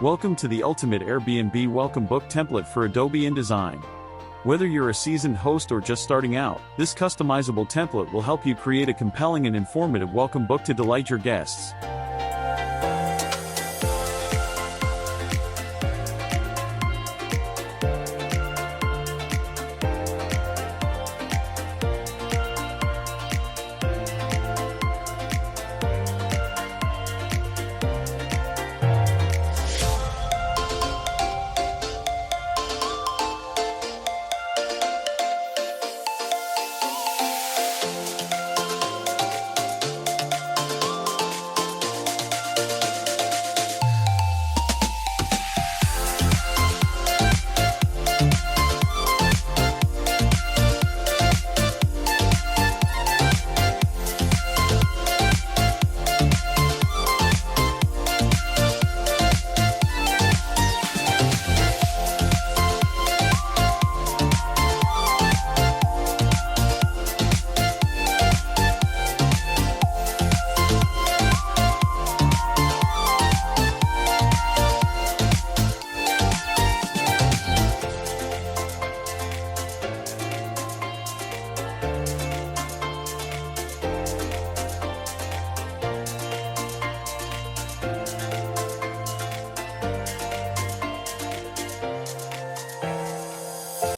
Welcome to the ultimate Airbnb welcome book template for Adobe InDesign. Whether you're a seasoned host or just starting out, this customizable template will help you create a compelling and informative welcome book to delight your guests.